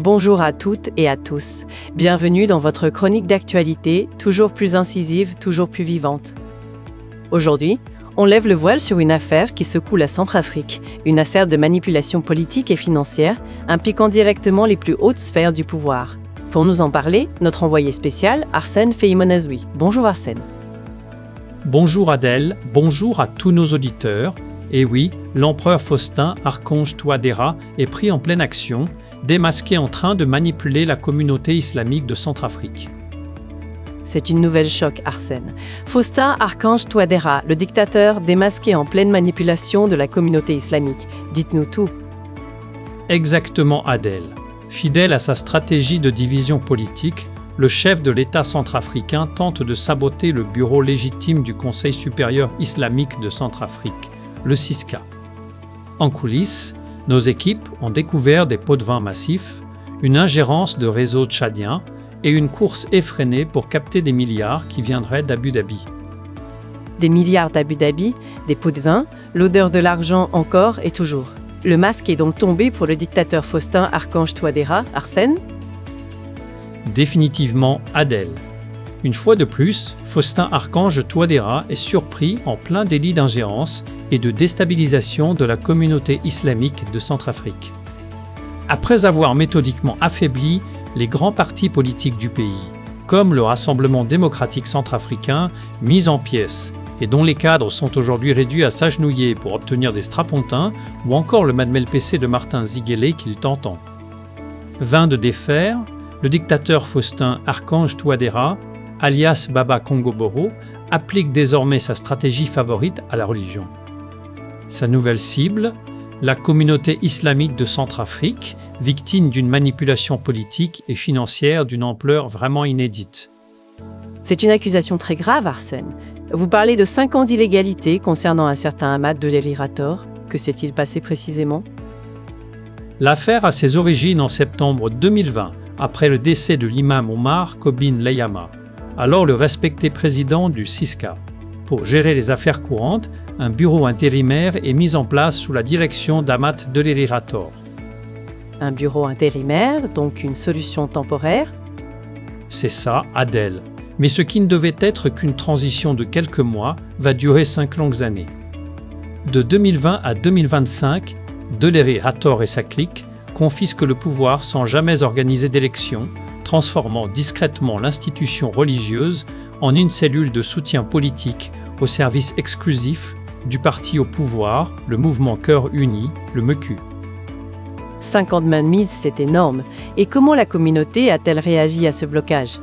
Bonjour à toutes et à tous. Bienvenue dans votre chronique d'actualité, toujours plus incisive, toujours plus vivante. Aujourd'hui, on lève le voile sur une affaire qui secoue la Centrafrique, une affaire de manipulation politique et financière impliquant directement les plus hautes sphères du pouvoir. Pour nous en parler, notre envoyé spécial, Arsène Feïmonazoui. Bonjour Arsène. Bonjour Adèle, bonjour à tous nos auditeurs. Et oui, l'empereur Faustin, archange Touadéra, est pris en pleine action, démasqué en train de manipuler la communauté islamique de Centrafrique. C'est une nouvelle choc, Arsène. Faustin, archange Touadéra, le dictateur démasqué en pleine manipulation de la communauté islamique. Dites-nous tout. Exactement Adèle. Fidèle à sa stratégie de division politique, le chef de l'État centrafricain tente de saboter le bureau légitime du Conseil supérieur islamique de Centrafrique, le CISCA. En coulisses, nos équipes ont découvert des pots de vin massifs, une ingérence de réseaux tchadiens et une course effrénée pour capter des milliards qui viendraient d'Abu Dhabi. Des milliards d'Abu Dhabi, des pots de vin, l'odeur de l'argent encore et toujours. Le masque est donc tombé pour le dictateur Faustin, archange Touadéra, Arsène ? Définitivement Adèle. Une fois de plus, Faustin Archange Touadéra est surpris en plein délit d'ingérence et de déstabilisation de la communauté islamique de Centrafrique. Après avoir méthodiquement affaibli les grands partis politiques du pays, comme le Rassemblement démocratique centrafricain, mis en pièces, et dont les cadres sont aujourd'hui réduits à s'agenouiller pour obtenir des strapontins, ou encore le Madmel PC de Martin Ziguélé qu'il tentant. Vain de défaire, le dictateur Faustin Archange Touadéra, alias Baba Congo-Boro, applique désormais sa stratégie favorite à la religion. Sa nouvelle cible, la communauté islamique de Centrafrique, victime d'une manipulation politique et financière d'une ampleur vraiment inédite. C'est une accusation très grave, Arsène. Vous parlez de 5 ans d'illégalité concernant un certain Ahmad Delélirator. Que s'est-il passé précisément ? L'affaire a ses origines en septembre 2020, après le décès de l'imam Omar Kobin Leyama, alors le respecté président du CISCA. Pour gérer les affaires courantes, un bureau intérimaire est mis en place sous la direction d'Ahmad Delélirator. Un bureau intérimaire, donc une solution temporaire ? C'est ça, Adèle. Mais ce qui ne devait être qu'une transition de quelques mois va durer 5 longues années. De 2020 à 2025, Delélirator et sa clique confisquent le pouvoir sans jamais organiser d'élection, transformant discrètement l'institution religieuse en une cellule de soutien politique au service exclusif du parti au pouvoir, le mouvement Cœur Uni, le MECU. 5 ans de mainmise, c'est énorme. Et comment la communauté a-t-elle réagi à ce blocage ?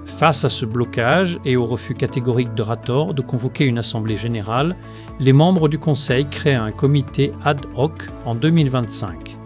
Face à ce blocage et au refus catégorique de Rator de convoquer une assemblée générale, les membres du Conseil créent un comité ad hoc en 2025.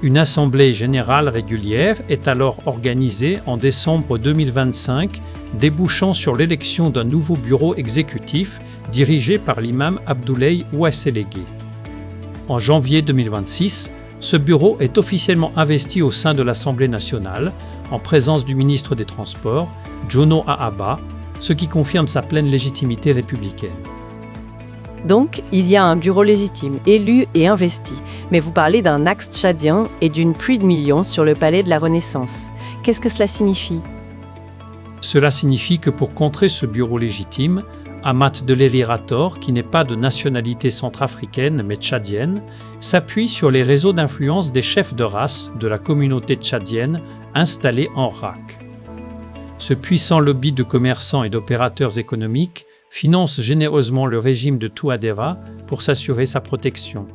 Une assemblée générale régulière est alors organisée en décembre 2025, débouchant sur l'élection d'un nouveau bureau exécutif dirigé par l'imam Abdoulaye Ouassélégué. En janvier 2026, ce bureau est officiellement investi au sein de l'Assemblée nationale, en présence du ministre des Transports, Jono Ahaba, ce qui confirme sa pleine légitimité républicaine. Donc, il y a un bureau légitime, élu et investi. Mais vous parlez d'un axe tchadien et d'une pluie de millions sur le palais de la Renaissance. Qu'est-ce que cela signifie ? Cela signifie que pour contrer ce bureau légitime, Ahmad Delélirator, qui n'est pas de nationalité centrafricaine mais tchadienne, s'appuie sur les réseaux d'influence des chefs de race de la communauté tchadienne installés en RAC. Ce puissant lobby de commerçants et d'opérateurs économiques finance généreusement le régime de Touadéra pour s'assurer sa protection.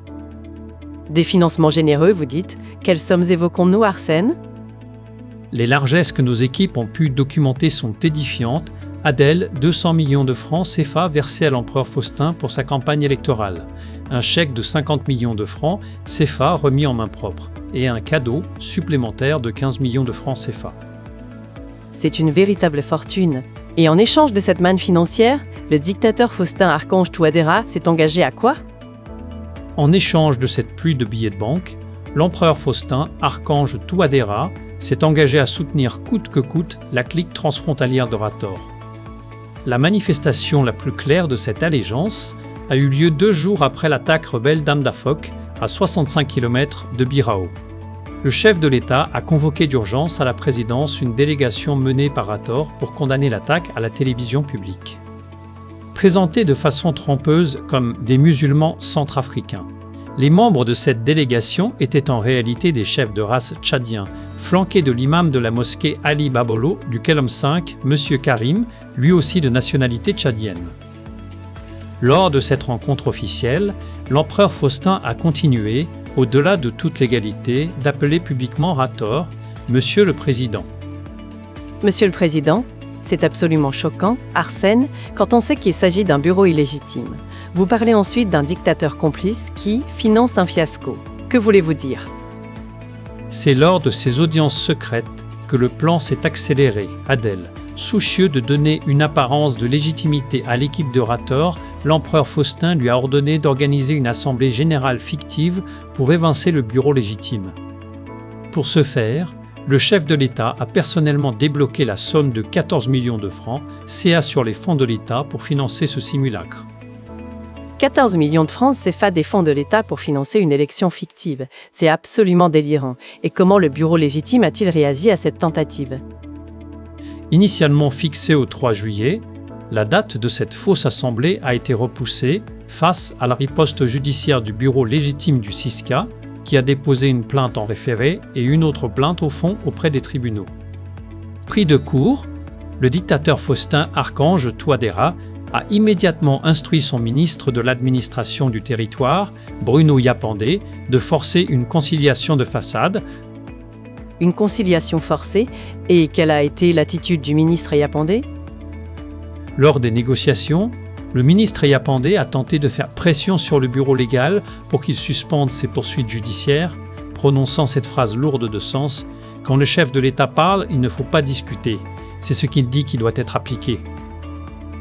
Des financements généreux, vous dites. Quelles sommes évoquons-nous, Arsène ? Les largesses que nos équipes ont pu documenter sont édifiantes. Adèle, 200 millions de francs CFA versés à l'empereur Faustin pour sa campagne électorale, un chèque de 50 millions de francs CFA remis en main propre et un cadeau supplémentaire de 15 millions de francs CFA. C'est une véritable fortune. Et en échange de cette manne financière, le dictateur Faustin Archange Touadéra s'est engagé à quoi ? En échange de cette pluie de billets de banque, l'empereur Faustin Archange Touadéra s'est engagé à soutenir coûte que coûte la clique transfrontalière de Rator. La manifestation la plus claire de cette allégeance a eu lieu 2 jours après l'attaque rebelle d'Amdafok, à 65 km de Birao. le chef de l'État a convoqué d'urgence à la présidence une délégation menée par Rator pour condamner l'attaque à la télévision publique. Présentés de façon trompeuse comme des musulmans centrafricains, les membres de cette délégation étaient en réalité des chefs de race tchadiens, flanqués de l'imam de la mosquée Ali Babolo du Kelom 5, M. Karim, lui aussi de nationalité tchadienne. Lors de cette rencontre officielle, l'empereur Faustin a continué, au-delà de toute légalité, d'appeler publiquement Rator « Monsieur le Président ». Monsieur le Président, c'est absolument choquant, Arsène, quand on sait qu'il s'agit d'un bureau illégitime. Vous parlez ensuite d'un dictateur complice qui finance un fiasco. Que voulez-vous dire? C'est lors de ces audiences secrètes que le plan s'est accéléré, Adèle. Soucieux de donner une apparence de légitimité à l'équipe de Rator, l'empereur Faustin lui a ordonné d'organiser une assemblée générale fictive pour évincer le bureau légitime. Pour ce faire, le chef de l'État a personnellement débloqué la somme de 14 millions de francs, CA sur les fonds de l'État pour financer ce simulacre. 14 millions de francs CFA des fonds de l'État pour financer une élection fictive. C'est absolument délirant. Et comment le bureau légitime a-t-il réagi à cette tentative? Initialement fixée au 3 juillet, la date de cette fausse assemblée a été repoussée face à la riposte judiciaire du bureau légitime du CISCA, qui a déposé une plainte en référé et une autre plainte au fond auprès des tribunaux. Pris de court, le dictateur Faustin Archange Touadéra a immédiatement instruit son ministre de l'administration du territoire, Bruno Yapandé, de forcer une conciliation de façade. Une conciliation forcée? Et quelle a été l'attitude du ministre Yapandé? Lors des négociations, le ministre Yapandé a tenté de faire pression sur le bureau légal pour qu'il suspende ses poursuites judiciaires, prononçant cette phrase lourde de sens « Quand le chef de l'État parle, il ne faut pas discuter. C'est ce qu'il dit qui doit être appliqué ».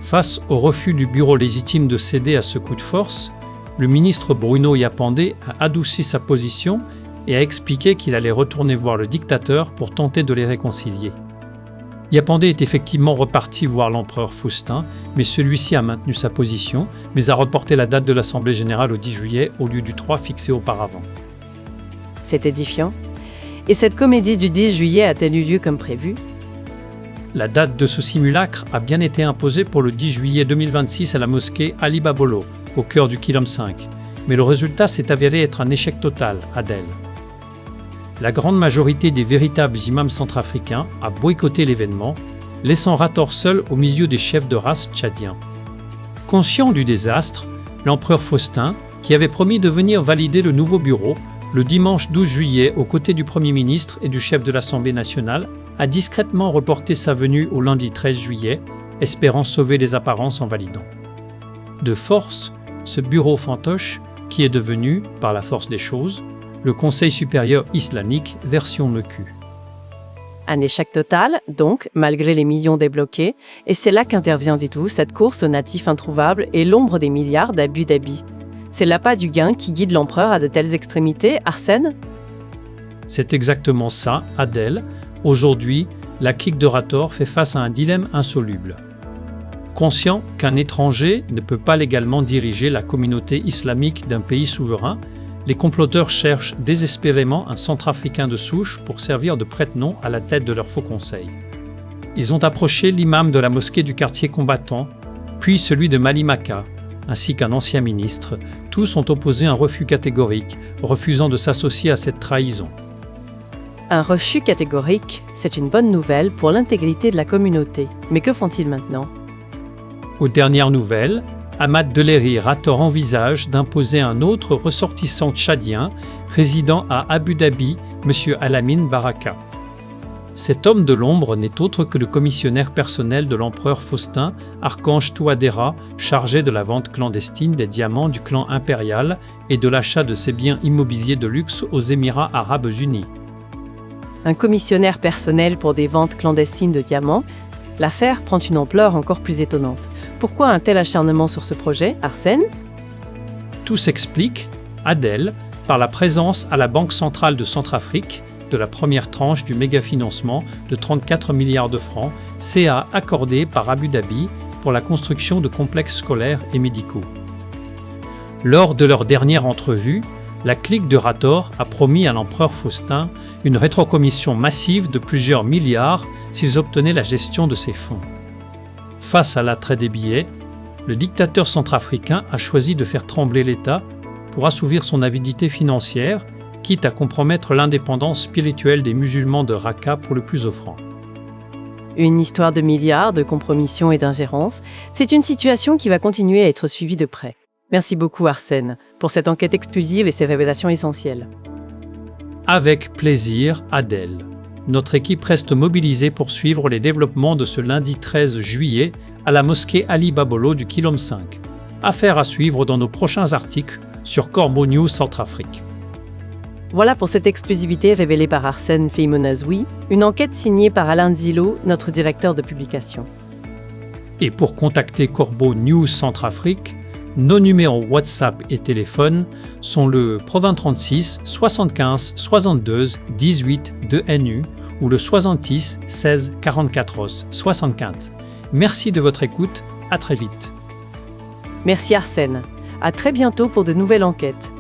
Face au refus du bureau légitime de céder à ce coup de force, le ministre Bruno Yapandé a adouci sa position et a expliqué qu'il allait retourner voir le dictateur pour tenter de les réconcilier. Yapandé est effectivement reparti voir l'empereur Faustin, mais celui-ci a maintenu sa position, mais a reporté la date de l'Assemblée générale au 10 juillet au lieu du 3 fixé auparavant. C'est édifiant. Et cette comédie du 10 juillet a-t-elle eu lieu comme prévu? La date de ce simulacre a bien été imposée pour le 10 juillet 2026 à la mosquée Ali Babolo, au cœur du Kilom 5, mais le résultat s'est avéré être un échec total, Adèle. La grande majorité des véritables imams centrafricains a boycotté l'événement, laissant Rator seul au milieu des chefs de race tchadiens. Conscient du désastre, l'empereur Faustin, qui avait promis de venir valider le nouveau bureau, le dimanche 12 juillet aux côtés du Premier ministre et du chef de l'Assemblée nationale, a discrètement reporté sa venue au lundi 13 juillet, espérant sauver les apparences en validant. De force, ce bureau fantoche, qui est devenu, par la force des choses, le Conseil supérieur islamique version MECU. Un échec total, donc, malgré les millions débloqués, et c'est là qu'intervient, dites-vous, cette course aux natifs introuvables et l'ombre des milliards d'Abu Dhabi. C'est l'appât du gain qui guide l'empereur à de telles extrémités, Arsène? C'est exactement ça, Adèle. Aujourd'hui, la clique de Rator fait face à un dilemme insoluble. Conscient qu'un étranger ne peut pas légalement diriger la communauté islamique d'un pays souverain, les comploteurs cherchent désespérément un centrafricain de souche pour servir de prête-nom à la tête de leur faux conseil. Ils ont approché l'imam de la mosquée du quartier combattant, puis celui de Malimaka, ainsi qu'un ancien ministre. Tous ont opposé un refus catégorique, refusant de s'associer à cette trahison. Un refus catégorique, c'est une bonne nouvelle pour l'intégrité de la communauté. Mais que font-ils maintenant? Aux dernières nouvelles, Ahmad Deleri Rator envisage d'imposer un autre ressortissant tchadien résidant à Abu Dhabi, M. Alamine Baraka. Cet homme de l'ombre n'est autre que le commissionnaire personnel de l'empereur Faustin, Archange Touadéra, chargé de la vente clandestine des diamants du clan impérial et de l'achat de ses biens immobiliers de luxe aux Émirats arabes unis. Un commissionnaire personnel pour des ventes clandestines de diamants? L'affaire prend une ampleur encore plus étonnante. Pourquoi un tel acharnement sur ce projet, Arsène? Tout s'explique, Adèle, par la présence à la Banque centrale de Centrafrique de la première tranche du méga-financement de 34 milliards de francs, CA accordé par Abu Dhabi pour la construction de complexes scolaires et médicaux. Lors de leur dernière entrevue, la clique de Rator a promis à l'empereur Faustin une rétrocommission massive de plusieurs milliards s'ils obtenaient la gestion de ces fonds. Face à l'attrait des billets, le dictateur centrafricain a choisi de faire trembler l'État pour assouvir son avidité financière, quitte à compromettre l'indépendance spirituelle des musulmans de Raqqa pour le plus offrant. Une histoire de milliards, de compromission et d'ingérence, c'est une situation qui va continuer à être suivie de près. Merci beaucoup Arsène pour cette enquête exclusive et ces révélations essentielles. Avec plaisir, Adèle. Notre équipe reste mobilisée pour suivre les développements de ce lundi 13 juillet à la mosquée Ali Babolo du Kilom 5. Affaire à suivre dans nos prochains articles sur Corbeau News Centrafrique. Voilà pour cette exclusivité révélée par Arsène Feimonazoui, une enquête signée par Alain Zilo, notre directeur de publication. Et pour contacter Corbeau News Centrafrique, nos numéros WhatsApp et téléphone sont le +20 36 75 62 18 de NU ou le 70 16 44 75. Merci de votre écoute, à très vite. Merci Arsène. À très bientôt pour de nouvelles enquêtes.